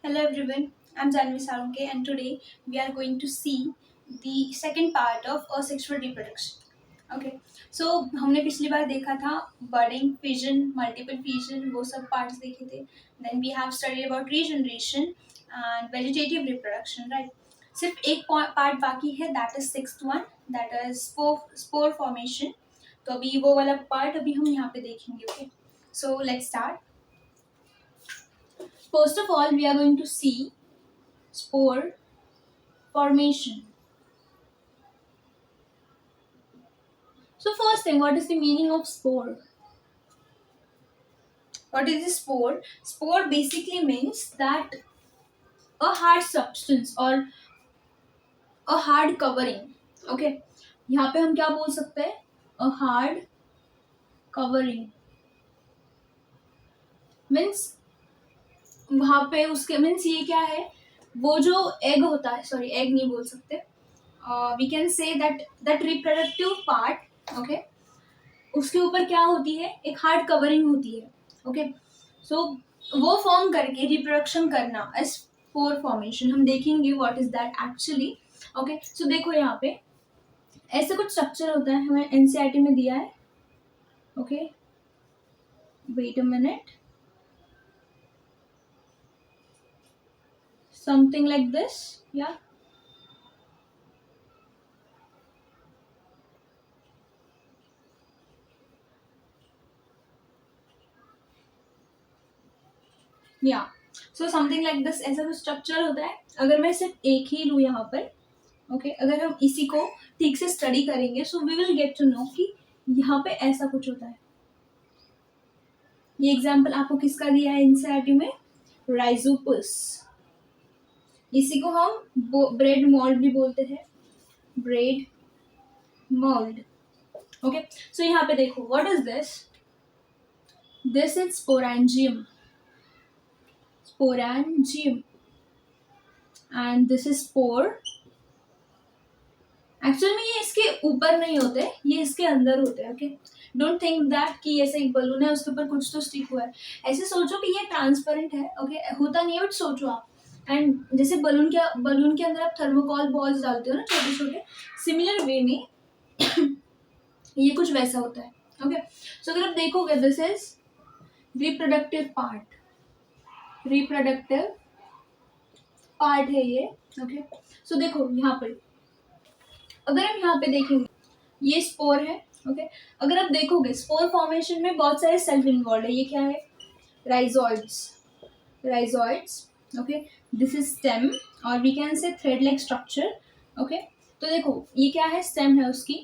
Hello everyone, I'm Janvi Salunke and today we are going to see the second part of asexual reproduction. Okay, so हमने पिछली बार देखा था budding, fission, multiple fission वो सब parts देखे थे. Then we have studied about regeneration and vegetative reproduction, right? सिर्फ एक part बाकी है, that is sixth one, that is spore formation. तो अभी वो वाला part अभी हम यहाँ पे देखेंगे. Okay, so let's start. First of all, we are going to see spore formation. So first thing, what is the meaning of spore? What is the spore? Spore basically means that a hard substance or a hard covering. Okay, यहाँ पे हम क्या बोल सकते हैं? A hard covering means वहाँ पे उसके मीन्स ये क्या है, वो जो एग होता है, सॉरी एग नहीं बोल सकते, we can say that reproductive part, okay, उसके ऊपर क्या होती है, एक हार्ड कवरिंग होती है. ओके, सो वो फॉर्म करके रिप्रोडक्शन करना एज स्पोर फॉर्मेशन. हम देखेंगे what is that actually. Okay, so देखो यहाँ पे ऐसे कुछ स्ट्रक्चर होता है, हमें एनसीईआरटी में दिया है. Okay, wait a minute. Something like this, yeah. Yeah, so something like this, ऐसा कुछ स्ट्रक्चर होता है. अगर मैं सिर्फ एक ही लूँ यहाँ पर, ओके, अगर हम इसी को ठीक से स्टडी करेंगे so we will get to know कि यहाँ पे ऐसा कुछ होता है. ये एग्जाम्पल आपको किसका दिया है एनसीईआरटी में? राइजोपस. इसी को हम ब्रेड मोल्ड भी बोलते हैं, ब्रेड मोल्ड. ओके, सो यहाँ पे देखो what is this. This is sporangium, sporangium, and this is spore. Actual में ये इसके ऊपर नहीं होते, ये इसके अंदर होते हैं. ओके, डोंट थिंक दैट कि ऐसे एक बलून है उसके ऊपर कुछ तो स्टिक हुआ है, ऐसे सोचो कि ये ट्रांसपेरेंट है. ओके, होता नहीं है बट सोचो आप. एंड जैसे बलून के अंदर आप थर्मोकॉल बॉल्स डालते हो ना छोटे छोटे, सिमिलर वे में ये कुछ वैसा होता है. ओके, सो अगर आप देखोगे this is reproductive part, reproductive part है ये. ओके, सो देखो यहाँ पर अगर हम यहाँ पे देखेंगे ये स्पोर है. ओके, अगर आप देखोगे स्पोर फॉर्मेशन में बहुत सारे सेल्फ इन्वॉल्व है. ये क्या है? Rhizoids, rhizoids. Okay, this is stem और we can say thread like structure. Okay, तो देखो ये क्या है, स्टेम है उसकी.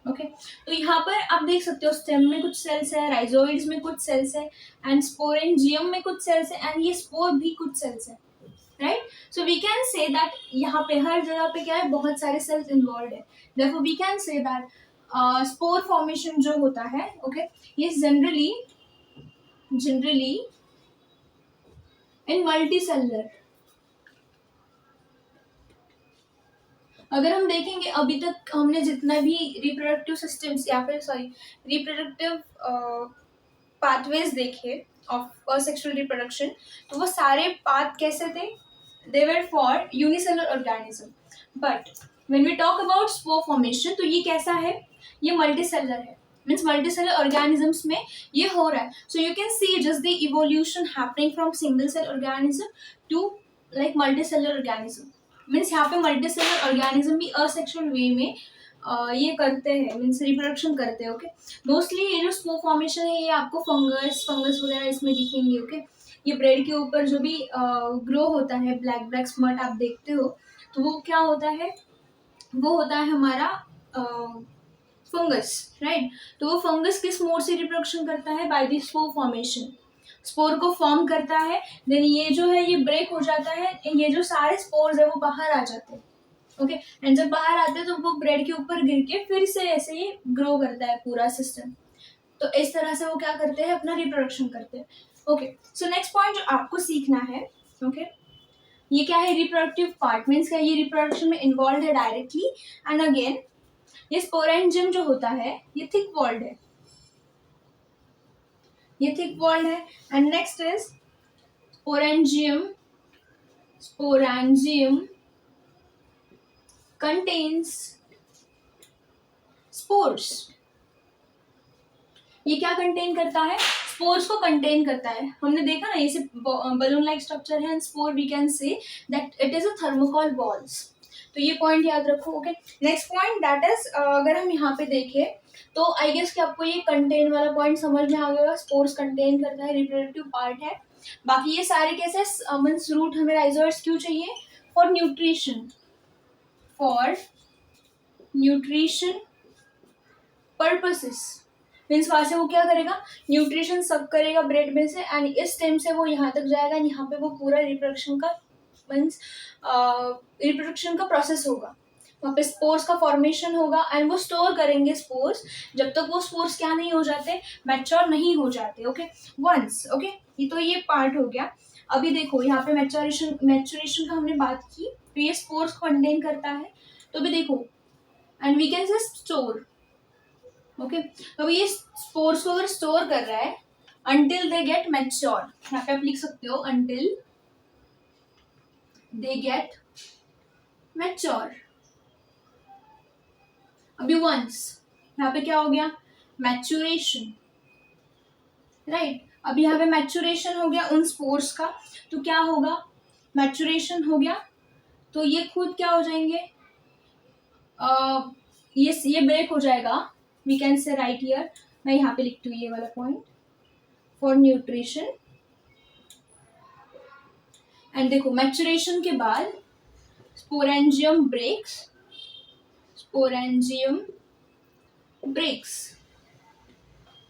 ओके, तो यहाँ पर आप देख सकते हो स्टेम में कुछ सेल्स है, राइजोइड्स में कुछ सेल्स है, एंड स्पोरेंजियम में कुछ सेल्स है, एंड ये स्पोर भी कुछ सेल्स है. Right, so we can say that यहाँ पे हर जगह पे क्या है, बहुत सारे सेल्स इन्वॉल्व है. Therefore we can say that spore formation जो होता है, ओके, ये जनरली इन मल्टीसेलुलर. अगर हम देखेंगे अभी तक हमने जितना भी रिप्रोडक्टिव सिस्टम्स या फिर रिप्रोडक्टिव पाथवेज देखे ऑफ असेक्सुअल रिप्रोडक्शन, तो वो सारे पाथ कैसे थे? They were for unicellular organism. But when we talk about spore formation, तो ये कैसा है? ये मल्टीसेलुलर है. मीन्स मल्टीसेलुलर ऑर्गेनिजम्स में ये हो रहा है. So you can see just the evolution happening from single cell organism to like multicellular organism. Means यहाँ पे मल्टीसेलुलर ऑर्गेनिज्म भी असेक्सुअल वे में ये करते हैं, मीन्स रिप्रोडक्शन करते हैं. ओके, मोस्टली ये जो स्पोर फॉर्मेशन है ये आपको फंगस वगैरह इसमें दिखेंगे. ओके, ये ब्रेड के ऊपर जो भी ग्रो होता है, ब्लैक ब्लैक स्मट आप देखते हो, तो वो क्या होता है? वो होता है हमारा फंगस. राइट, तो वो फंगस किस मोड से रिप्रोडक्शन करता है? By the spore formation. Spore को फॉर्म करता है, देन ये जो है ये ब्रेक हो जाता है, ये जो सारे स्पोर्स है वो बाहर आ जाते हैं. ओके, एंड जब बाहर आते हैं तो वो ब्रेड के ऊपर गिर के फिर से ऐसे ही ग्रो करता है पूरा सिस्टम. तो इस तरह से वो क्या करते हैं? अपना रिप्रोडक्शन करते हैं. ओके, सो नेक्स्ट पॉइंट जो आपको सीखना है, ओके, ये क्या है? Reproductive part. मीन्स क्या? ये रिप्रोडक्शन में इन्वॉल्व है डायरेक्टली. एंड अगेन ये स्पोरेंजियम जो होता है ये थिक वॉल्ड है, ये थिक वॉल्ड है. And next is sporangium sporangium contains spores. ये क्या कंटेन करता है? स्पोर्स को कंटेन करता है। हमने देखा ना, ये बलून लाइक स्ट्रक्चर है and spore we can say that it is a thermocol balls. तो ये पॉइंट याद रखो। Okay, next point that is, अगर हम यहाँ पे देखें तो आई गेस कि आपको ये कंटेन वाला पॉइंट समझ में आ गया। स्पोर्स कंटेन करता है, रिप्रोडक्टिव पार्ट है। बाकी ये सारे केसेस मीन्स रूट हमें राइजोइड्स क्यों चाहिए? For nutrition, for nutrition purposes. Means वहां से वो क्या करेगा? न्यूट्रिशन सब करेगा ब्रेड में से एंड इस टाइम से वो यहाँ तक जाएगा एंड यहाँ पे वो पूरा रिप्रोडक्शन का मीन्स रिप्रोडक्शन का प्रोसेस होगा। वहाँ पे स्पोर्स का फॉर्मेशन होगा एंड वो स्टोर करेंगे स्पोर्स जब तक वो स्पोर्स क्या नहीं हो जाते, मैच्योर नहीं हो जाते। Okay, once. ओके, ये तो ये पार्ट हो गया। अभी देखो यहाँ पे मैच्योरेशन का हमने बात की, तो ये स्पोर्स को कंटेन करता है। तो अभी देखो and we can say store. Okay, तो ये स्पोर्स को अगर स्टोर कर रहा है until they get mature, यहाँ पे आप लिख सकते हो until they get mature। अभी once यहाँ पे क्या हो गया? Maturation, right. अभी यहाँ पे मैच्योरेशन हो गया उन स्पोर्स का, तो क्या होगा? मैच्योरेशन हो गया तो ये खुद क्या हो जाएंगे? ये ब्रेक हो जाएगा। We can say right here, मैं यहाँ पे लिखती हूँ ये वाला पॉइंट, फॉर न्यूट्रिशन। एंड देखो मैच्योरेशन के बाद स्पोरेंजियम ब्रेक्स, स्पोरेंजियम ब्रेक्स।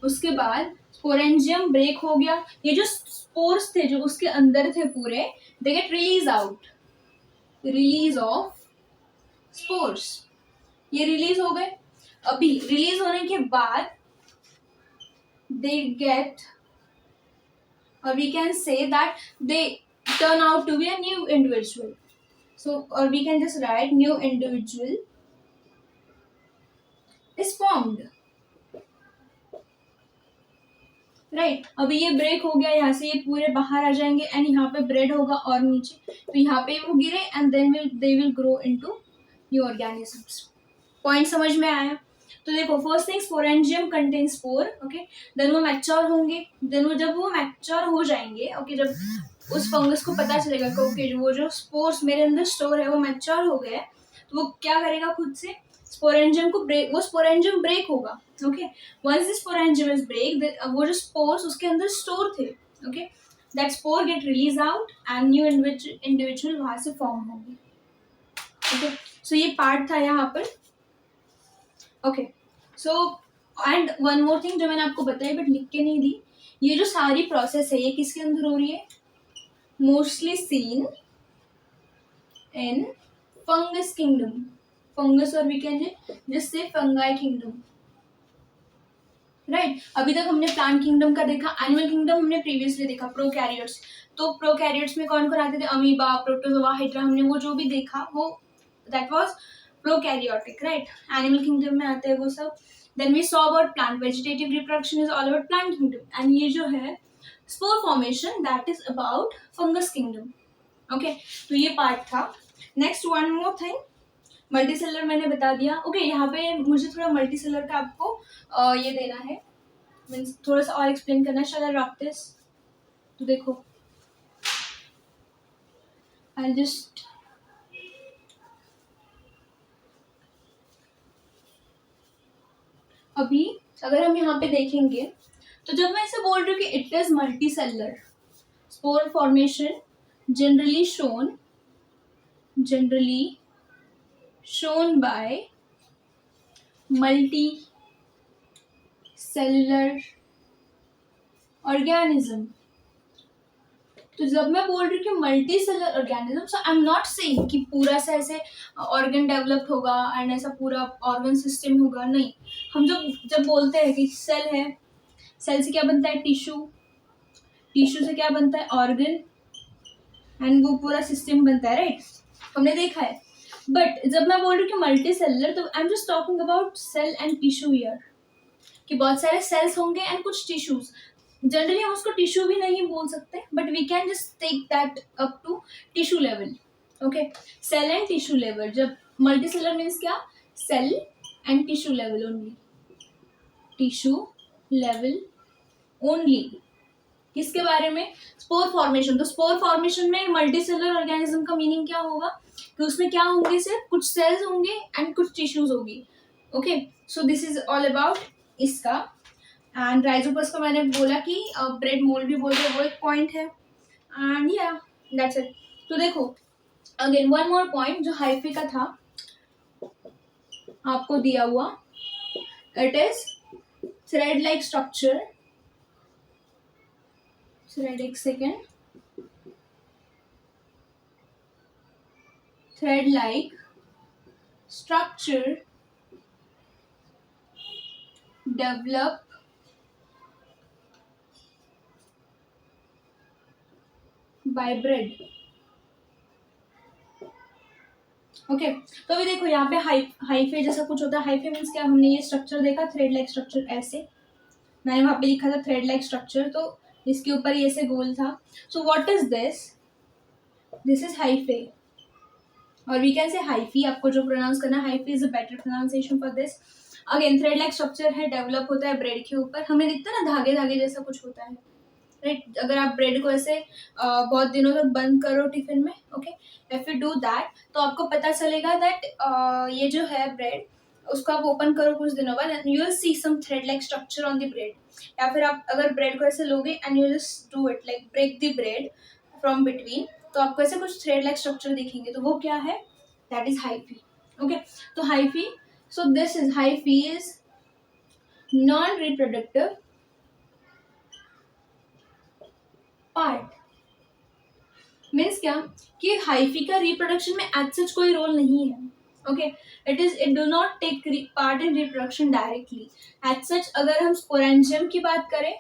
उसके बाद स्पोरेंजियम ब्रेक हो गया, ये जो स्पोर्स थे जो उसके अंदर थे पूरे, they get release out, release of spores. ये रिलीज हो गए। अभी रिलीज होने के बाद they get, or we can say that they turn out to be a new individual. So, or we can just write new individual is formed, right? अभी ये break हो गया, यहाँ से ये पूरे बाहर आ जाएंगे एंड यहाँ पे ब्रेड होगा और नीचे, तो यहाँ पे वो गिरे and then they will grow into new organisms। Point समझ में आया? तो देखो first thing sporangium contain spore. Okay, then वो मैच्योर होंगे, देन वो जब वो मैच्योर हो जाएंगे, ओके, जब उस फंगस को पता चलेगा कि ओके वो जो स्पोर्स मेरे अंदर स्टोर है वो मैच्योर हो गया, तो वो क्या करेगा? खुद से स्पोरेंजियम को ब्रेक, वो स्पोरेंजियम ब्रेक होगा। Okay, once this sporangium is break, वो जो स्पोर्स उसके अंदर स्टोर थे, okay, that spore get release out and new individual वहां से फॉर्म होंगे। ओके, सो ये पार्ट था यहाँ पर। Okay, so and one more thing जो मैंने आपको बताई बट लिख के नहीं दी, ये जो सारी प्रोसेस है ये किसके अंदर हो रही है? Mostly seen in fungus kingdom, fungus और we can just say fungi kingdom, right. अभी तक हमने प्लांट किंगडम का देखा, एनिमल किंगडम हमने प्रीवियसली देखा, प्रोकैरियोट्स। तो प्रोकैरियोट्स में कौन कौन आते थे? अमीबा, प्रोटोजोआ, हाइड्रा, हमने वो जो भी देखा वो that was prokaryotic, right. Animal kingdom में आते हैं वो सब। Then we saw about plant, vegetative reproduction is all about plant kingdom and ये जो है spore formation that is about fungus kingdom. Okay, तो ये पार्ट था। Next one more thing, multicellular मैंने बता दिया। ओके, यहाँ पे मुझे थोड़ा मल्टीसेलर का आपको ये देना है, मीन्स थोड़ा सा और एक्सप्लेन करना है। शैल आई रॉक दिस? तो देखो आई जस्ट अभी अगर हम यहाँ पे देखेंगे तो जब मैं इसे बोल रही हूँ कि it is multi cellular, spore formation generally shown by multi cellular organism. तो जब मैं बोल रही हूँ कि multicellular organism, so I am not saying कि पूरा सा ऐसे ऑर्गन डेवलप होगा एंड ऐसा पूरा ऑर्गन सिस्टम होगा, नहीं। हम जब बोलते हैं कि सेल है, सेल से क्या बनता है? टिश्यू, टिश्यू से क्या बनता है? ऑर्गन, एंड वो पूरा सिस्टम बनता है, राइट। हमने देखा है। बट जब मैं बोल रही हूँ कि मल्टी सेलर, तो I am just talking about cell and tissue here, कि बहुत सारे सेल्स होंगे एंड कुछ टिश्यूज। जनरली हम उसको टिश्यू भी नहीं बोल सकते, but we can just take that up to tissue level. Okay, cell and tissue level. जब मल्टी सेलर मीन्स क्या, cell and tissue level only, tissue level only. किसके बारे में, स्पोर फॉर्मेशन. तो स्पोर फॉर्मेशन में मल्टी सेलर ऑर्गेनिज्म का meaning क्या होगा कि उसमें क्या होंगे, सिर्फ कुछ सेल्स होंगे एंड कुछ टिश्यूज होगी. Okay, so this is all about इसका. एंड राइजोपस को मैंने बोला कि ब्रेड मोल्ड भी बोलते हैं, वो एक पॉइंट है. एंड या दैट्स इट. तो देखो अगेन वन मोर पॉइंट जो हाइफी का था आपको दिया हुआ, it is thread like structure. Thread, एक second. Thread like structure develop by bread. Okay, तो अभी देखो यहाँ पे हाइफे जैसा कुछ होता है. हाइफे मीन्स क्या, हमने ये स्ट्रक्चर देखा थ्रेड लाइक स्ट्रक्चर, ऐसे मैंने वहाँ पे लिखा था थ्रेड लाइक स्ट्रक्चर, तो इसके ऊपर ये ऐसे गोल था. So what is this, this is hyphae, और वी कैन से हाइफी. आपको जो प्रोनाउंस करना है, hyphae is a better pronunciation for this. Again thread like structure है, डेवलप होता है ब्रेड के ऊपर. हमें दिखता है ना धागे धागे जैसा कुछ होता है, राइट. अगर आप ब्रेड को ऐसे बहुत दिनों तक बंद करो टिफिन में, okay, if you do that, तो आपको पता चलेगा दैट ये जो है ब्रेड, उसको आप ओपन करो कुछ दिनों बाद and you will see some thread like structure on the bread. या फिर आप अगर ब्रेड को ऐसे लोगे and you just do it like break the bread from between, तो आपको ऐसे कुछ थ्रेड लाइक स्ट्रक्चर दिखेंगे. तो वो क्या है, दैट इज हाइफी. ओके, तो hyphae, so this is hyphae is non reproductive part. Means क्या कि हाइफी का रिप्रोडक्शन में एज सच कोई रोल नहीं है. Okay, it do not take part in reproduction directly as such. अगर हम स्पोरेंजियम की बात करें,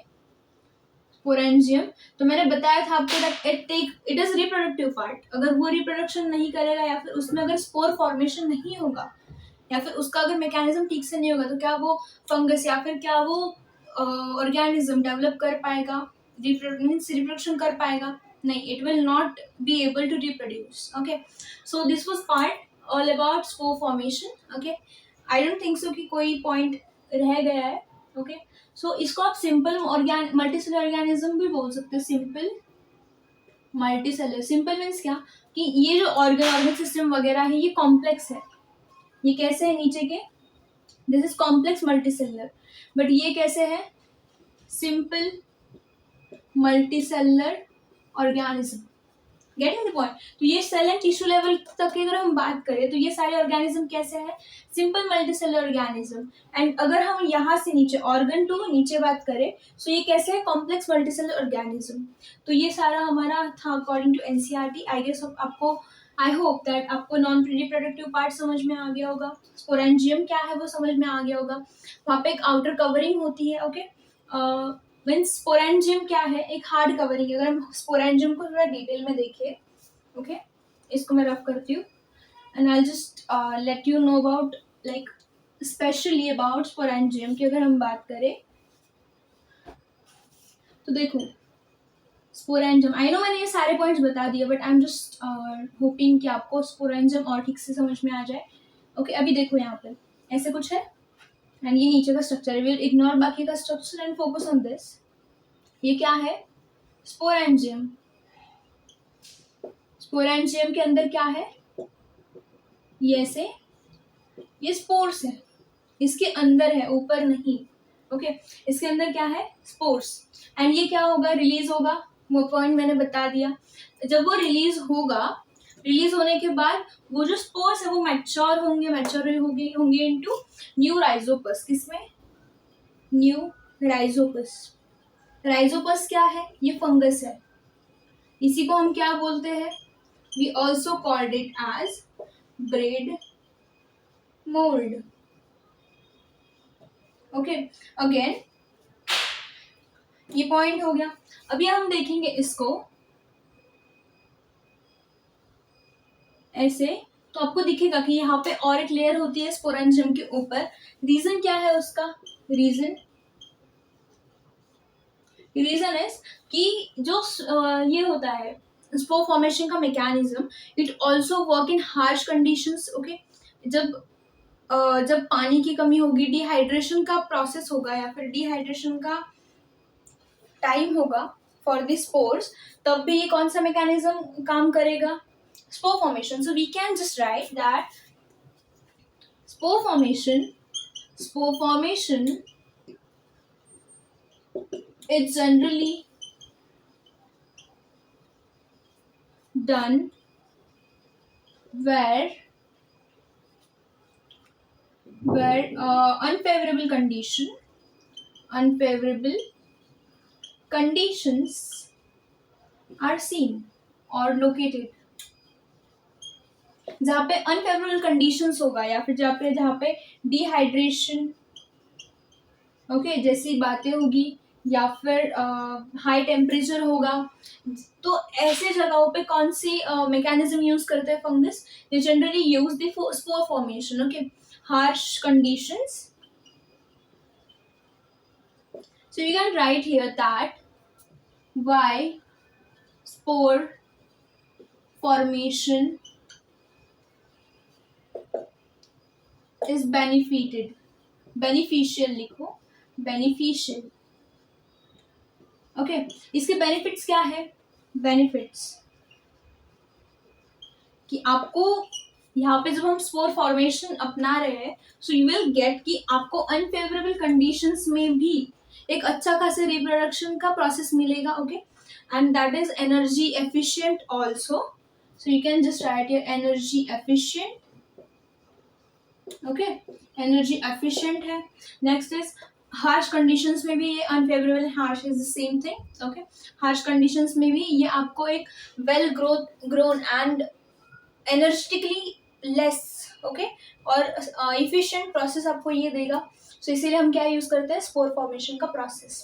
स्पोरेंजियम, तो मैंने बताया था आपको that it is reproductive part. अगर वो रिप्रोडक्शन नहीं करेगा या फिर उसमें अगर स्पोर फॉर्मेशन नहीं होगा या फिर उसका अगर मैकेनिज्म ठीक से नहीं होगा, तो क्या वो फंगस या फिर क्या वो ऑर्गेनिज्म डेवलप कर पाएगा, रिप्रोडक्शन कर पाएगा? नहीं, it will not be able to reproduce. Okay, so this was part all about spore formation. Okay, I don't think so कि कोई पॉइंट रह गया है. ओके, सो इसको आप सिंपल मल्टीसेलर ऑर्गेनिज्म भी बोल सकते हो. सिंपल मल्टीसेलर, सिंपल मीन्स क्या कि ये जो ऑर्गन सिस्टम वगैरह है ये कॉम्प्लेक्स है. ये कैसे है नीचे के, this is complex multicellular. But ये कैसे है, simple multicellular organism. Getting the point. तो ये सेल एंड टिश्यू लेवल तक की अगर हम बात करें तो ये सारे ऑर्गेनिज्म कैसे है, सिंपल मल्टीसेलर ऑर्गेनिज्म. एंड अगर हम यहाँ से नीचे ऑर्गन टू नीचे बात करें, सो ये कैसे है, कॉम्प्लेक्स मल्टीसेलर ऑर्गेनिज्म. तो ये सारा हमारा था according to NCERT. I guess आपको, आई होप दैट आपको नॉन रिप्रोडक्टिव पार्ट समझ में आ गया होगा. स्पोरेंजियम क्या है वो समझ में आ गया होगा. वहाँ पे एक आउटर कवरिंग होती है. ओके, मीन्स स्पोरेंजियम क्या है, एक हार्ड कवरिंग है. अगर हम स्पोरेंजियम को थोड़ा डिटेल में देखें, ओके, इसको मैं रफ करती हूँ and I just let you know about like specially about sporangium की अगर हम बात करें तो देखो स्पोरेंजियम, आई नो मैंने ये सारे पॉइंट्स बता दिए but I am just hoping कि आपको स्पोरेंजियम और ठीक से समझ में आ जाए. ओके, अभी देखो यहाँ पे ऐसे कुछ है एंड ये नीचे का स्ट्रक्चर है. विल इग्नोर बाकी का structure and focus on this. ये क्या है, स्पोरेंजियम. स्पोरेंजियम के अंदर क्या है, ये ऐसे, ये स्पोर्स है, इसके अंदर है, ऊपर नहीं. ओके, इसके अंदर क्या है, स्पोर्स. एंड ये क्या होगा, रिलीज होगा. वो पॉइंट मैंने बता दिया. जब वो रिलीज होगा, रिलीज होने के बाद वो जो स्पोर्स है वो मैच्योर होंगे इनटू न्यू राइजोपस. किसमें, न्यू राइजोपस. राइजोपस क्या है, ये फंगस है. इसी को हम क्या बोलते हैं, we also called it as bread mould. Okay, again ये पॉइंट हो गया. अभी हम देखेंगे इसको ऐसे, तो आपको दिखेगा कि यहाँ पे और एक लेयर होती है स्पोरेंजियम के ऊपर. रीजन क्या है उसका, रीजन रीजन इज कि जो ये होता है स्पोर फॉर्मेशन का mechanism, it also work in harsh conditions. Okay, जब जब पानी की कमी होगी, डिहाइड्रेशन का प्रोसेस होगा या फिर डिहाइड्रेशन का टाइम होगा फॉर द स्पोर्स, तब भी ये कौन सा मैकेनिज्म काम करेगा? Spore formation. So we can just write that spore formation is generally done where unfavorable conditions are seen or located। जहाँ पे अनफेवरेबल कंडीशंस होगा या फिर जहाँ पे डिहाइड्रेशन, ओके, जैसी बातें होगी या फिर हाई टेम्परेचर होगा, तो ऐसे जगहों पे कौन सी मैकेनिज्म यूज करते हैं fungus? They generally use the spore formation. Okay, harsh conditions. So you can write here that why spore formation is beneficial लिखो, beneficial। ओके, इसके बेनिफिट्स क्या है? बेनिफिट्स कि आपको यहाँ पे जब हम स्पोर फॉर्मेशन अपना रहे हैं, सो यू विल गेट कि आपको अनफेवरेबल कंडीशंस में भी एक अच्छा खासा रिप्रोडक्शन का प्रोसेस मिलेगा। Okay, and that is energy efficient also. So you can just right your energy efficient. Okay, energy efficient है। नेक्स्ट इज हार्श कंडीशंस में भी ये unfavourable, harsh is the same thing. Okay, harsh conditions में भी ये आपको एक well grown and energetically less, okay, और इफिशिएंट प्रोसेस आपको ये देगा। सो इसीलिए हम क्या यूज करते हैं? स्पोर फॉर्मेशन का process.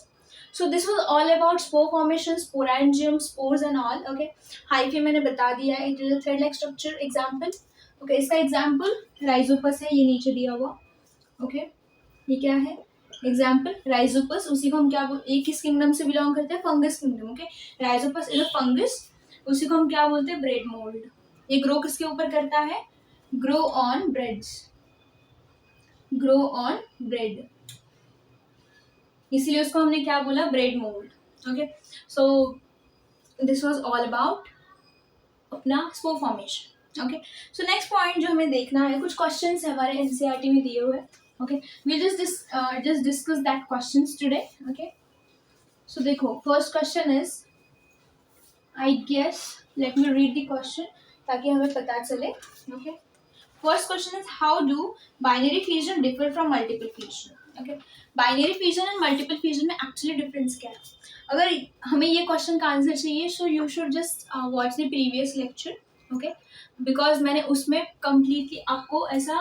So this was all about spore formation, sporangium, spores and all. Okay, hyphae मैंने बता दिया है, it is a thread like structure. Example, okay, इसका एग्जांपल राइजोपस है, ये नीचे दिया हुआ। ओके, ये क्या है? Example Rhizopus. उसी को हम क्या ये किस किंगडम से बिलोंग करते हैं? Fungus kingdom. Okay, Rhizopus is a fungus, उसी को हम क्या बोलते हैं? Bread mould. ये ग्रो किसके ऊपर करता है? Grow on breads, grow on bread, इसीलिए उसको हमने क्या बोला? Bread mould. Okay, so this was all about अपना spore formation. Okay, so next point जो हमें देखना है, कुछ क्वेश्चंस है हमारे एनसीईआरटी में दिए हुए। Okay, we just discuss that questions today। Okay, so देखो, first question is, I guess, let me read the question ताकि हमें पता चले। Okay, first question is how do binary fusion differ from multiple fusion? Okay, binary fusion and multiple fusion में actually difference क्या है? अगर हमें ये क्वेश्चन का आंसर चाहिए, so you should just watch the previous lecture. Okay, because मैंने उसमें कम्प्लीटली आपको ऐसा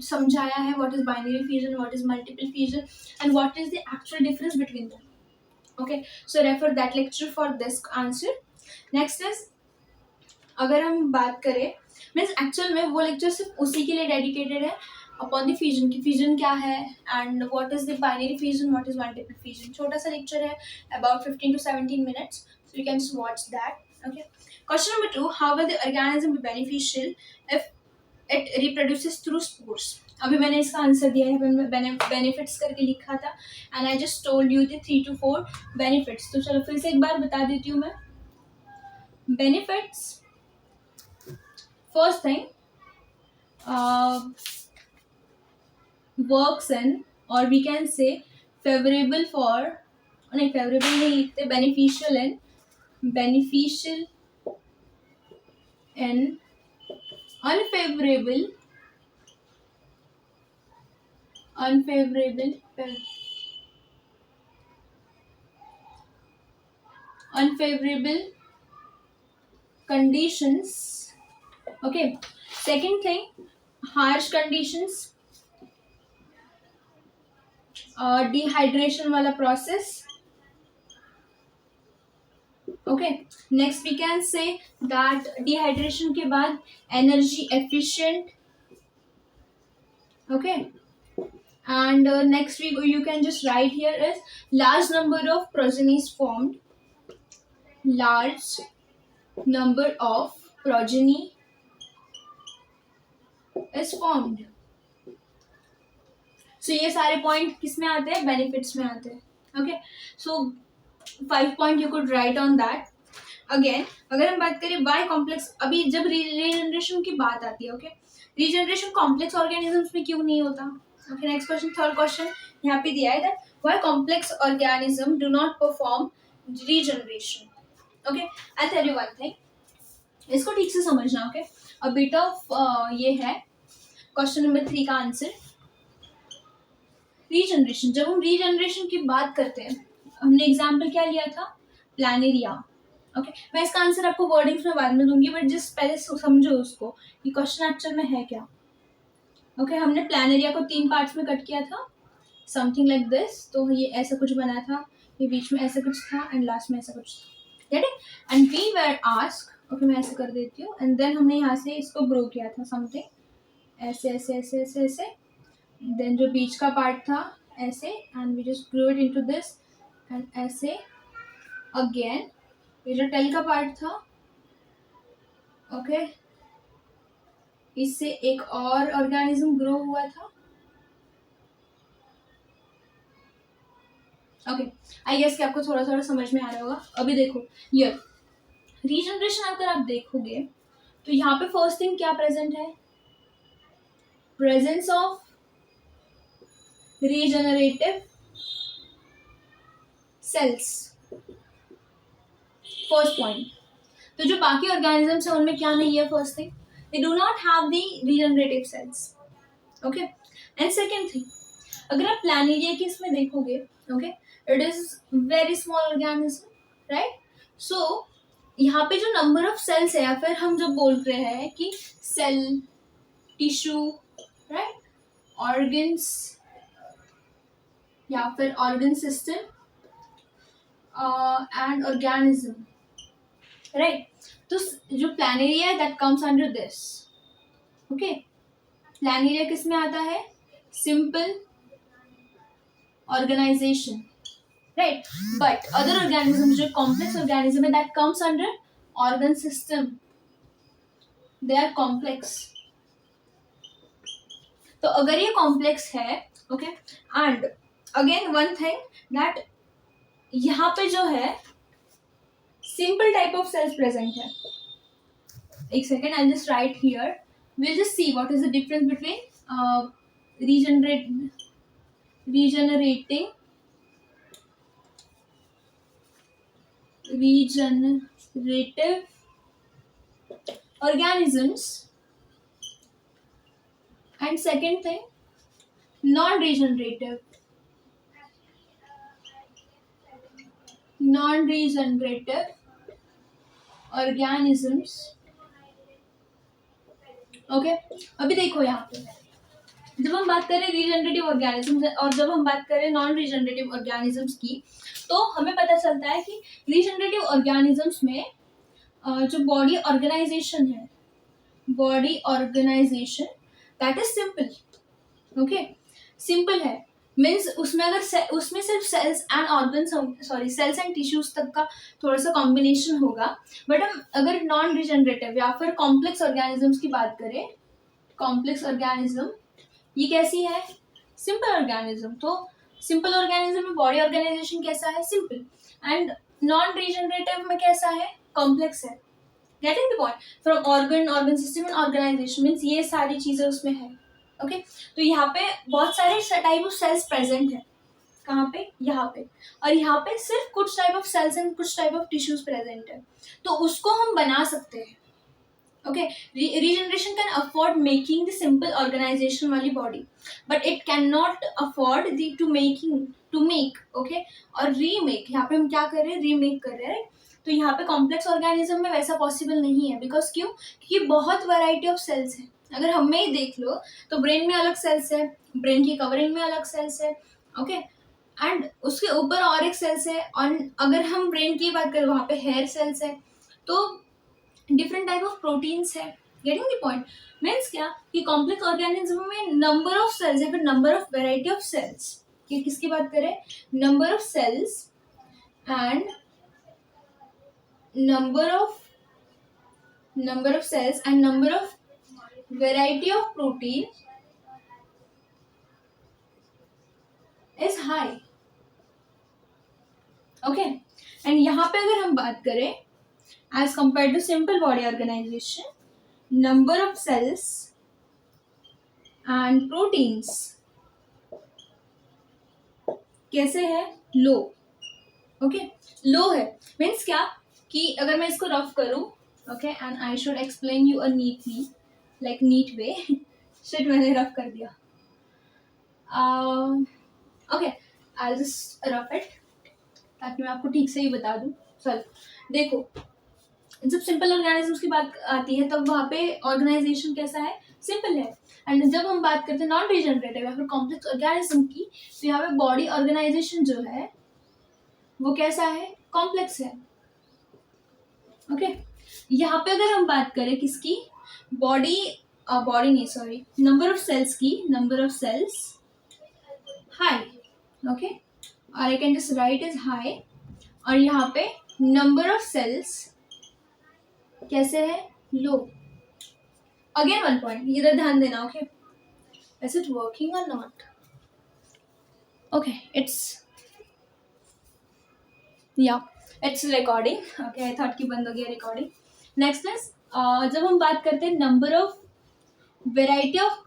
समझाया है what is binary fusion, what is multiple fusion and what is the actual difference between them. Okay, so refer that lecture for this answer. Next is, अगर हम बात करें, मीन्स एक्चुअल में वो लेक्चर सिर्फ उसी के लिए डेडिकेटेड है अपॉन द फ्यूजन की फ्यूजन क्या है and what is the binary fusion, what is multiple fusion. छोटा सा लेक्चर है, about 15 to 17 minutes, so you can just watch that। Okay, question number 2, how will the organism be beneficial if it reproduces through spores? अभी मैंने इसका answer दिया है, benefits करके लिखा था and I just told you the 3 to 4 benefits. तो चलो फिर से एक बार बता देती हूँ मैं। Benefits, first thing, works in, or we can say favorable for, नहीं favorable नहीं लिखते, beneficial in unfavorable conditions। Okay, second thing, harsh conditions, dehydration वाला process। Okay, next we can say that dehydration के बाद energy efficient। Okay, And next week you can just write here is large number of progeny is formed. Large number of progeny is formed. So ये सारे point किस में आते हैं, benefits में आते हैं. Okay, so 5 point you could write on that. Again अगर हम बात करें बाय कॉम्प्लेक्स, अभी जब रीजनरेशन की बात आती है, ओके, रीजनरेशन कॉम्प्लेक्स ऑर्गेनिजम्स में क्यों नहीं होता. Okay, next question, third question यहाँ पे दिया है that why complex organism do not perform regeneration. Okay, I tell you one thing, इसको ठीक से समझना. ओके, अ बिट ऑफ ये है क्वेश्चन नंबर 3 का आंसर. रीजनरेशन, जब हम रीजनरेशन की बात करते हैं, हमने एग्जाम्पल क्या लिया था, प्लानेरिया. ओके, मैं इसका आंसर आपको वर्डिंग्स में बाद में दूंगी, बट जिस पहले समझो उसको कि क्वेश्चन एक्चुअल में है क्या. ओके, हमने प्लानेरिया को 3 पार्ट्स में कट किया था, समथिंग लाइक दिस. तो ये ऐसा कुछ बना था, ये बीच में ऐसा कुछ था एंड लास्ट में ऐसा कुछ था. Get it? And we were asked, okay मैं ऐसे कर देती हूँ, एंड देन हमने यहाँ से इसको ग्रो किया था समथिंग ऐसे ऐसे ऐसे ऐसे ऐसे. देन जो बीच का पार्ट था ऐसे, and we just grow it into this and ऐसे. अगेन ये जो टेल का पार्ट था, ओके, इससे एक और ऑर्गेनिज्म ग्रो हुआ था. ओके, आई गेस कि आपको थोड़ा थोड़ा समझ में आ रहा होगा. अभी देखो ये रीजनरेशन अगर आप देखोगे तो यहाँ पे फर्स्ट थिंग क्या प्रेजेंट है, presence of regenerative cells. First point. तो जो बाकी ऑर्गेनिजम्स है उनमें क्या नहीं है, first thing they do not have the regenerative cells. Okay, and second thing, अगर आप प्लानेरिया की इसमें देखोगे, okay, it is very small organism, right. So यहाँ पे जो नंबर ऑफ सेल्स है, या फिर हम जब बोल रहे हैं कि सेल, टिश्यू, राइट, ऑर्गन्स या फिर organ system and organism, right. तो जो प्लानेरिया है that comes under this. Okay, planaria किस में आता है, simple organisation, right. But other organism जो कॉम्प्लेक्स ऑर्गेनिज्म है that comes under organ system, they are complex. तो अगर ये कॉम्प्लेक्स है, okay, and again one thing that यहाँ पे जो है simple type of cells present है. एक second, I just write here, we'll just see what is the difference between regenerating organisms and second thing non-regenerative organisms. Okay, अभी देखो यहाँ पे जब हम बात करें रीजनरेटिव ऑर्गेनिज्म और जब हम बात करें नॉन रीजनरेटिव ऑर्गेनिजम्स की, तो हमें पता चलता है कि रीजनरेटिव ऑर्गेनिजम्स में जो बॉडी ऑर्गेनाइजेशन है, body organisation that is simple. Okay, simple है मीन्स उसमें अगर उसमें सिर्फ cells and organs, sorry cells and tissues तक का थोड़ा सा कॉम्बिनेशन होगा. बट हम अगर नॉन रीजनरेटिव या फिर कॉम्प्लेक्स ऑर्गेनिजम्स की बात करें, कॉम्प्लेक्स ऑर्गेनिज्म ये कैसी है, सिंपल ऑर्गेनिज्म. तो सिंपल ऑर्गेनिज्म में बॉडी ऑर्गेनाइजेशन कैसा है, सिंपल, एंड नॉन रीजनरेटिव में कैसा है, कॉम्प्लेक्स है. Getting the point, from organ system and organisation means ये सारी चीजें उसमें है. ओके, तो यहाँ पे बहुत सारे टाइप ऑफ सेल्स प्रेजेंट है, कहाँ पे, यहाँ पे, और यहाँ पे सिर्फ कुछ टाइप ऑफ सेल्स एंड कुछ टाइप ऑफ टिश्यूज प्रेजेंट है. तो उसको हम बना सकते हैं. Okay, regeneration can afford making the simple organization वाली body, but it cannot afford the to make, okay, और remake. यहाँ पे हम क्या कर रहे हैं, remake कर रहे हैं. तो यहाँ पे complex organism में वैसा possible नहीं है, because क्यों, क्योंकि बहुत variety of cells है. अगर हमें ही देख लो तो brain में अलग cells है, brain की covering में अलग cells है, okay, and उसके ऊपर और एक cells है, और अगर हम brain की बात करें वहाँ पे hair cells है. तो डिफरेंट टाइप ऑफ प्रोटीन्स है, गेटिंग द पॉइंट? मीन्स क्या कि कॉम्प्लेक्स ऑर्गेनिज्म में नंबर ऑफ सेल्स या फिर number of variety of cells, कि किसकी बात करें? Number of cells and number of cells and number of variety of protein is high. Okay, and यहाँ पे अगर हम बात करें as compared to simple body organization, number of cells and proteins कैसे है? लो. ओके, लो है मीन्स क्या कि अगर मैं इसको रफ करूं, okay, and I should explain you a neatly, like neat way. Shit, मैंने रफ कर दिया. Okay, I just rough it ताकि मैं आपको ठीक से ही बता दूं. चल देखो, जब सिंपल ऑर्गेनिजम्स की बात आती है तब वहाँ पे ऑर्गेनाइजेशन कैसा है? सिंपल है. एंड जब हम बात करते हैं नॉन रीजनरेटिव या फिर कॉम्प्लेक्स ऑर्गेनिज्म की, तो यहाँ पे बॉडी ऑर्गेनाइजेशन जो है वो कैसा है? कॉम्प्लेक्स है. ओके, यहाँ पे अगर हम बात करें किसकी? बॉडी नहीं, सॉरी, नंबर ऑफ सेल्स की, number of cells high. Okay, और I can just write is high. और यहाँ पे नंबर ऑफ सेल्स कैसे है? लो. अगेन वन पॉइंट, इधर ध्यान देना. ओके, इज इट वर्किंग और not? Okay, it's recording. Okay, I thought कि बंद हो गया रिकॉर्डिंग. नेक्स्ट इज जब हम बात करते हैं number of variety of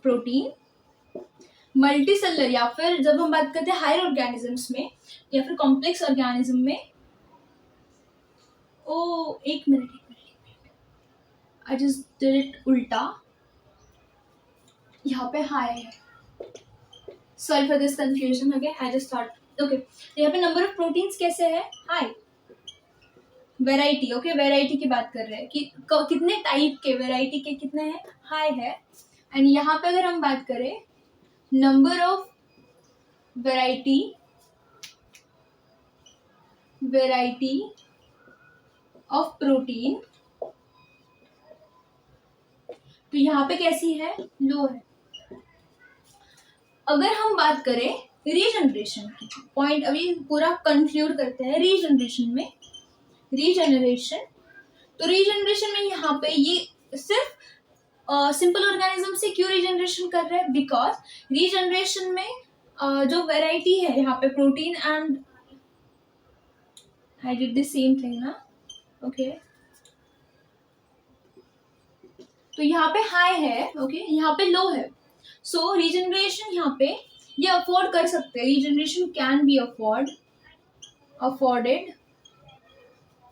protein multicellular, या फिर जब हम बात करते हैं हायर ऑर्गेनिजम्स में या फिर कॉम्प्लेक्स ऑर्गेनिज्म में. एक minute, I just did it उल्टा. यहाँ पे हाई है, sorry for this confusion. Okay, I just thought. Okay, यहाँ पे नंबर ऑफ प्रोटीन्स कैसे है? हाई. वेराइटी, ओके, वेराइटी की बात कर रहे हैं कि कितने टाइप के, वेराइटी के कितने हैं? हाई है. एंड यहाँ पे अगर हम बात करें number of variety of protein, तो यहाँ पे कैसी है? लो है. अगर हम बात करें रीजनरेशन की, पॉइंट अभी पूरा कंक्लूड करते हैं. रीजनरेशन, तो रीजनरेशन में यहाँ पे ये सिर्फ सिंपल ऑर्गेनिज्म से क्यों रीजनरेशन कर रहे हैं? बिकॉज रीजनरेशन में जो वेराइटी है यहाँ पे protein and I did the same thing ना. ओके, तो यहाँ पे हाई है. ओके, यहाँ पे लो है. सो रीजनरेशन यहाँ पे ये अफोर्ड कर सकते हैं. Regeneration can be afforded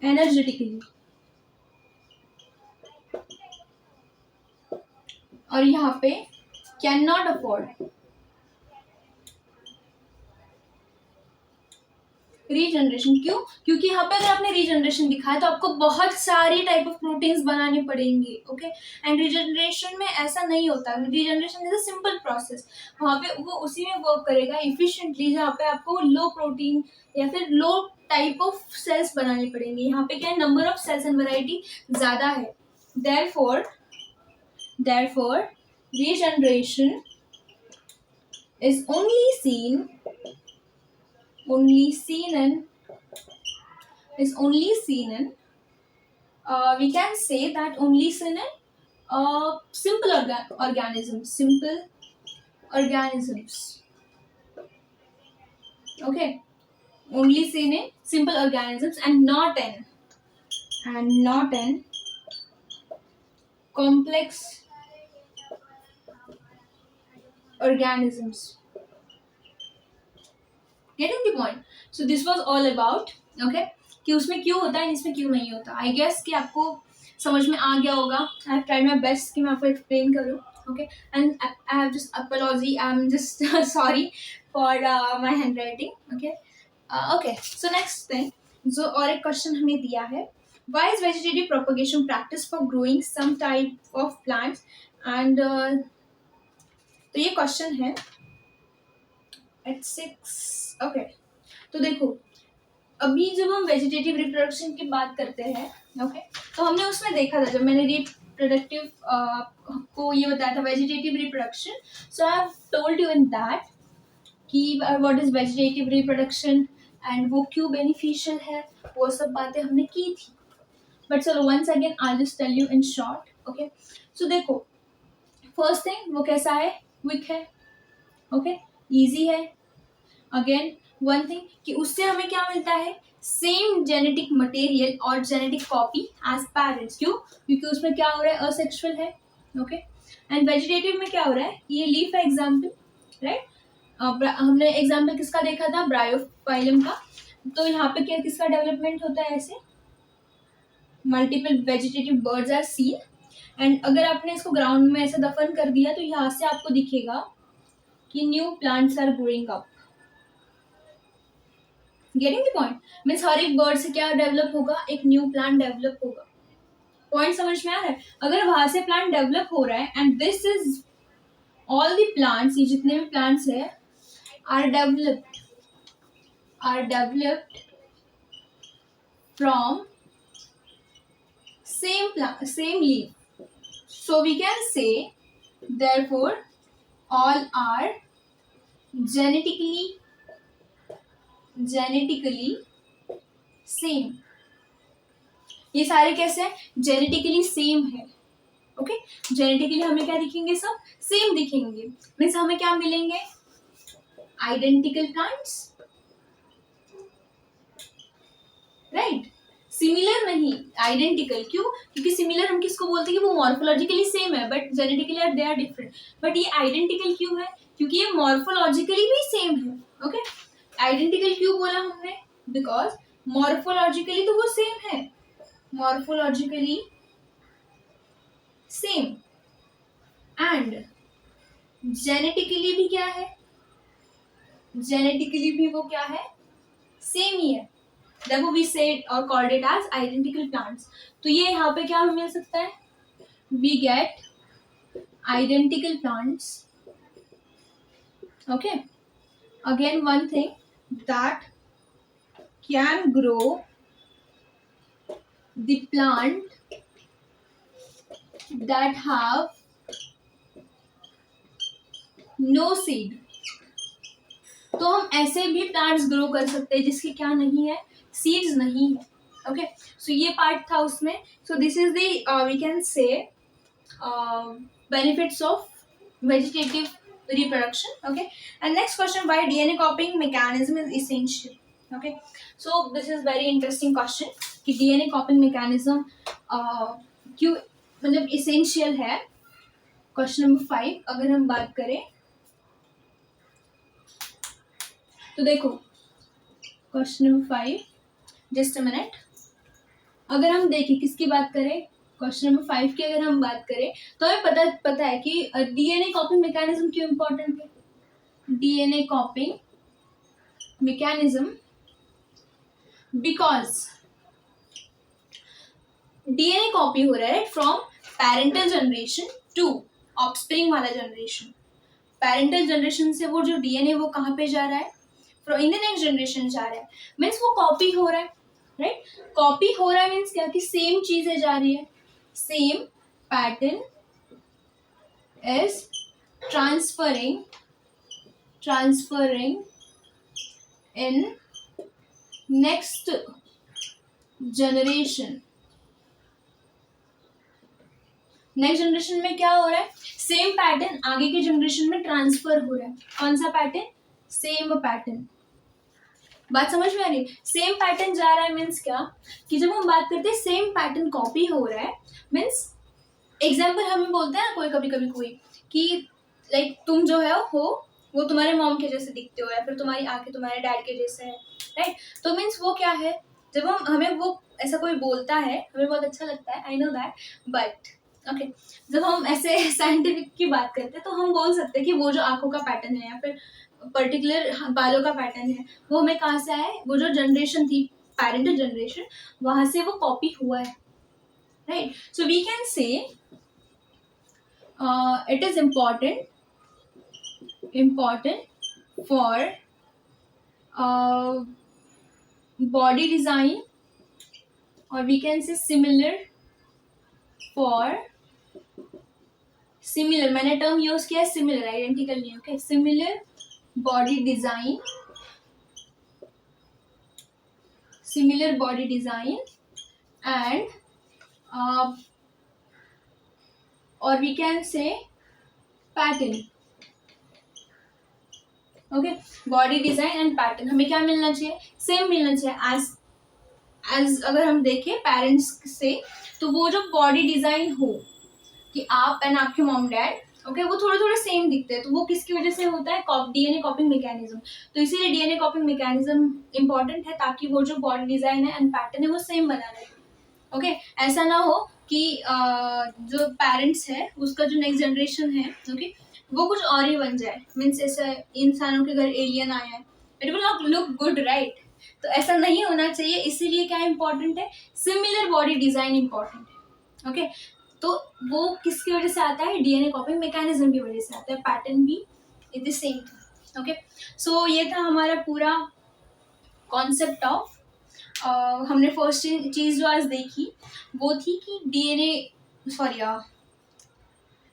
energetically. और यहाँ पे कैन नॉट अफोर्ड. रीजनरेशन क्यों? क्योंकि यहाँ पे अगर आपने रीजनरेशन दिखाया तो आपको बहुत सारी टाइप ऑफ प्रोटीन्स बनाने पड़ेंगे. ओके, एंड रीजनरेशन में ऐसा नहीं होता. Regeneration is a simple process. वहाँ पे वो उसी में वर्क करेगा इफिशिएंटली जहाँ पे आपको लो प्रोटीन या फिर लो टाइप ऑफ सेल्स बनाने पड़ेंगे. यहाँ पे क्या है? Number of cells and variety ज़्यादा है. therefore regeneration is only seen in we can say that only seen in simple organisms. Okay, only seen in simple organisms and not in complex organisms. Getting the point? So this was all about, okay, कि उसमें क्यों होता है, इसमें क्यों नहीं होता. I guess कि आपको समझ में आ गया होगा. I have tried my best कि मैं आपको एक्सप्लेन करूँ. Okay, and I have just apology, I am just sorry for my hand writing. Okay, okay, so next thing, जो और एक क्वेश्चन हमें दिया है, why is vegetative propagation practice for growing some type of plants? And तो ये question है at 6. Okay, तो देखो अभी जब हम वेजिटेटिव रिप्रोडक्शन की बात करते हैं, ओके, तो हमने उसमें देखा था, जब मैंने रिप्रोडक्टिव को ये बताया था vegetative reproduction, so I have told you in that कि what is vegetative reproduction and वो क्यों बेनिफिशियल है, वो सब बातें हमने की थी. बट चलो once again I just tell you in short. Okay, so देखो, फर्स्ट थिंग वो कैसा है, क्विक है, ओके, इजी है. अगेन वन थिंग कि उससे हमें क्या मिलता है, सेम जेनेटिक मटेरियल और जेनेटिक कॉपी एज पेरेंट्स. क्यों? क्योंकि उसमें क्या हो रहा है, असेक्सुअल है. ओके, एंड वेजिटेटिव में क्या हो रहा है, ये लीफ है एग्जाम्पल, राइट. हमने एग्जाम्पल किसका देखा था, ब्रायोफाइलम का. तो यहाँ पे क्या किसका डेवलपमेंट होता है, ऐसे multiple vegetative buds are seen. And अगर आपने इसको ग्राउंड में ऐसे दफन कर दिया तो यहाँ से आपको दिखेगा कि new plants are growing up. Getting the point, means हर एक बर्ड से क्या डेवलप होगा, एक न्यू प्लांट डेवलप होगा. पॉइंट समझ में आ रहा है? अगर वहां से प्लांट डेवलप हो रहा है and this is all the plants, ये जितने भी प्लांट्स है are developed from same leaf. So we can say, therefore, all are genetically same. ये सारे कैसे हैं, जेनेटिकली सेम है. ओके, जेनेटिकली हमें क्या दिखेंगे, सब सेम दिखेंगे. मीन्स हमें क्या मिलेंगे, आइडेंटिकल प्लांट्स, राइट. सिमिलर नहीं, आइडेंटिकल. क्यों? क्योंकि सिमिलर हम किसको बोलते हैं कि वो मॉर्फोलॉजिकली सेम है but genetically they are different. But ये आइडेंटिकल क्यों है, क्योंकि ये मॉर्फोलॉजिकली भी सेम है. ओके, आइडेंटिकल क्यों बोला हमने, बिकॉज मॉर्फोलॉजिकली तो वो सेम है, मॉर्फोलॉजिकली सेम, एंड जेनेटिकली भी क्या है, जेनेटिकली भी वो क्या है, सेम ही है. Therefore we said or called it as identical plants. तो ये यहाँ पे क्या मिल सकता है, we get identical plants. Okay, again one thing that can grow the plant that have no seed. तो हम ऐसे भी प्लांट्स ग्रो कर सकते हैं जिसकी क्या नहीं है, सीड्स नहीं है. ओके, सो ये पार्ट था उसमें. So this is the we can say benefits of vegetative reproduction. Okay, and next question, why DNA copying mechanism is essential. Okay, so this is very interesting question कि DNA copying mechanism क्यों मतलब essential है. Question number 5 अगर हम बात करें तो देखो, question number 5, just a minute. अगर हम देखें किसकी बात करें, क्वेश्चन नंबर 5 की अगर हम बात करें तो हमें पता है कि डीएनए कॉपिंग मैकेनिज्म क्यों इंपॉर्टेंट है. DNA copying mechanism because DNA copy हो रहा है from parental generation to offspring वाला जनरेशन. पेरेंटल जनरेशन से वो जो डीएनए वो कहाँ पे जा रहा है, इन द नेक्स्ट जनरेशन जा रहा है. मीन्स वो कॉपी हो रहा है, राइट. कॉपी हो रहा है मीन्स क्या, कि सेम चीजें जा रही है, same pattern is transferring in next generation. Next generation में क्या हो रहा है, सेम पैटर्न आगे के जनरेशन में ट्रांसफर हो रहा है. कौन सा पैटर्न, सेम पैटर्न. बात समझ में आ रही है, सेम पैटर्न जा रहा है मीन्स क्या, कि जब हम बात करते हैं सेम पैटर्न कॉपी हो रहा है मीन्स एग्जाम्पल हमें बोलते हैं ना कोई, कभी कभी कोई कि लाइक तुम जो है हो वो तुम्हारे मॉम के जैसे दिखते हो या फिर तुम्हारी आंखें तुम्हारे डैड के जैसे है, राइट. तो मीन्स वो क्या है, जब हम हमें वो ऐसा कोई बोलता है हमें बहुत अच्छा लगता है, I know that. But okay, जब हम ऐसे साइंटिफिक की बात करते हैं तो हम बोल सकते हैं कि वो जो आंखों का पैटर्न है या फिर पर्टिकुलर बालों का पैटर्न है वो हमें कहाँ से आया है, वो जो जनरेशन थी पेरेंटल जनरेशन वहां से वो कॉपी हुआ है, right. So we can say it is important for body design, or we can say similar for similar, मैंने टर्म यूज किया है सिमिलर, आइडेंटिकल नहीं. Okay, similar body design, similar body design, and or we can say pattern. Okay, body design and pattern. हमें क्या मिलना चाहिए? Same मिलना चाहिए एज अगर हम देखें पेरेंट्स से, तो वो जो बॉडी डिजाइन हो कि आप एंड आपके मॉम डैड, ओके, वो थोड़े थोड़े सेम दिखते हैं. तो वो किसकी वजह से होता है? DNA copying mechanism. तो इसीलिए डीएनए कॉपिंग मैकेनिज्म इंपॉर्टेंट है, ताकि वो जो बॉडी डिजाइन है एंड पैटर्न है वो सेम बना रहे. ओके, ऐसा ना हो कि जो पेरेंट्स है उसका जो नेक्स्ट जनरेशन है, ओके, वो कुछ और ही बन जाए. मीन्स ऐसा इंसानों के घर एलियन आया है, it will not look good, right? तो ऐसा नहीं होना चाहिए. इसीलिए क्या इंपॉर्टेंट है? सिमिलर बॉडी डिजाइन इंपॉर्टेंट है. ओके, तो वो किसकी वजह से आता है? डीएनए कॉपिंग मैकेनिज्म की वजह से आता है. पैटर्न भी इट इज सेम. ओके, सो ये था हमारा पूरा कॉन्सेप्ट ऑफ हमने फर्स्ट चीज जो आज देखी वो थी कि DNA sorry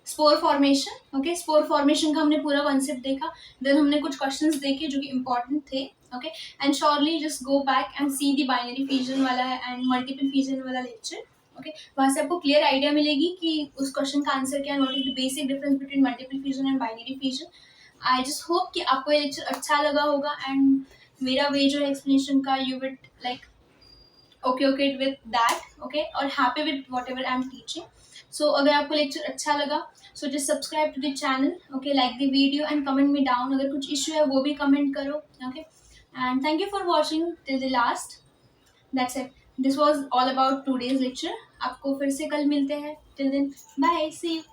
spore formation. Okay, spore formation का हमने पूरा कॉन्सेप्ट देखा. देन हमने कुछ क्वेश्चंस देखे जो कि इंपॉर्टेंट थे. Okay, and surely just go back and see the binary fission वाला एंड मल्टीपल फिजन वाला लेक्चर. ओके, वहाँ से आपको क्लियर आइडिया मिलेगी कि उस क्वेश्चन का आंसर क्या है, what is the basic difference between multiple fission and binary fission. I just hope कि आपको ये लेक्चर अच्छा लगा होगा एंड मेरा वे जो है एक्सप्लेनेशन का you will like okay with that, okay, और happy with whatever I'm teaching. So अगर आपको लेक्चर अच्छा लगा, so just subscribe to the channel, okay, like the video and comment me down. अगर कुछ issue है वो भी comment करो. Okay, and thank you for watching till the last. That's it. This was all about today's lecture. आपको फिर से कल मिलते हैं. Till then, bye, see you.